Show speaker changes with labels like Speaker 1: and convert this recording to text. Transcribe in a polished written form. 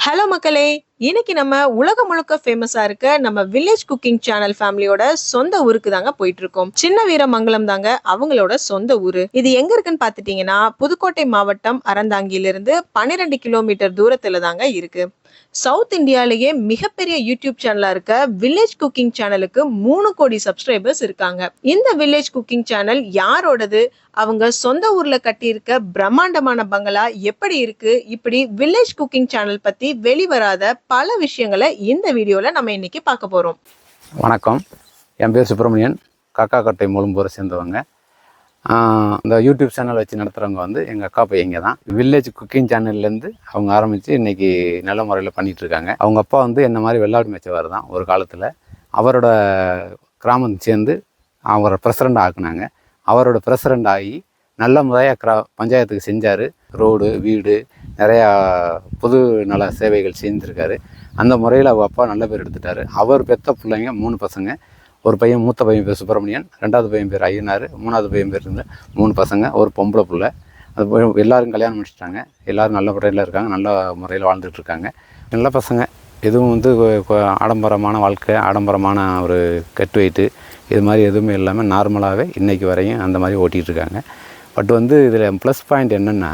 Speaker 1: Hello மக்களே! இன்னைக்கு நம்ம உலகம் முழுக்க ஃபேமஸா இருக்க நம்ம வில்லேஜ் குக்கிங் சேனல் ஃபேமிலியோட சொந்த ஊருக்கு தாங்க போயிட்டு இருக்கோம். சின்ன வீரமங்கலம் தாங்க அவங்களோட சொந்த ஊரு. இது எங்க இருக்குன்னு பாத்துட்டீங்கன்னா, புதுக்கோட்டை மாவட்டம் அறந்தாங்கியிலிருந்து 12 கிலோமீட்டர் தூரத்துல தாங்க இருக்கு. சவுத் இந்தியாலேயே மிகப்பெரிய யூடியூப் சேனலா இருக்க வில்லேஜ் குக்கிங் சேனலுக்கு 3 கோடி சப்ஸ்கிரைபர்ஸ் இருக்காங்க. இந்த வில்லேஜ் குக்கிங் சேனல் யாரோடது? அவங்க சொந்த ஊர்ல கட்டியிருக்க பிரம்மாண்டமான பங்களா எப்படி இருக்கு? இப்படி வில்லேஜ் குக்கிங் சேனல் பத்தி வெளிவராத பல விஷயங்களை இந்த வீடியோல நம்ம இன்னைக்கு பார்க்க போறோம்.
Speaker 2: வணக்கம், என் பேர் சுப்பிரமணியன். காக்காக்கட்டை மூலம்பூரை சேர்ந்தவங்க. இந்த யூடியூப் சேனல் வச்சு நடத்துகிறவங்க வந்து எங்கள் அக்கா பையங்க தான். வில்லேஜ் குக்கிங் சேனல்லேருந்து அவங்க ஆரம்பித்து இன்றைக்கி நல்ல முறையில் பண்ணிகிட்ருக்காங்க. அவங்க அப்பா வந்து என்ன மாதிரி வெள்ளாடு மேய்ச்சவர் தான் ஒரு காலத்தில். அவரோட கிராமத்தை சேர்ந்து அவரை பிரசிடண்ட் ஆக்குனாங்க. அவரோட பிரசிடண்ட் ஆகி நல்ல முறையாக பஞ்சாயத்துக்கு செஞ்சார். ரோடு, வீடு, நிறையா பொது நல சேவைகள் செஞ்சுருக்காரு. அந்த முறையில் அவங்க அப்பா நல்ல பேர் எடுத்துட்டார். அவர் பெற்ற பிள்ளைங்க 3 பசங்க. ஒரு பையன், மூத்த பையன் பேர் சுப்பிரமணியன், 2வது பையன் பேர் ஐயனார், 3வது பையன் பேர் இருந்த 3 பசங்க, ஒரு பொம்பளை பிள்ளை. அது எல்லோரும் கல்யாணம் முடிச்சிட்டாங்க. எல்லோரும் நல்ல முறையில் இருக்காங்க, நல்ல முறையில் வாழ்ந்துட்டுருக்காங்க. நல்ல பசங்க. எதுவும் வந்து ஆடம்பரமான வாழ்க்கை, ஆடம்பரமான ஒரு கட் வெயிட்டு இது மாதிரி எதுவுமே இல்லாமல் நார்மலாகவே இன்றைக்கி வரையும் அந்த மாதிரி ஓட்டிகிட்ருக்காங்க. பட் வந்து இதில் ப்ளஸ் பாயிண்ட் என்னென்னா,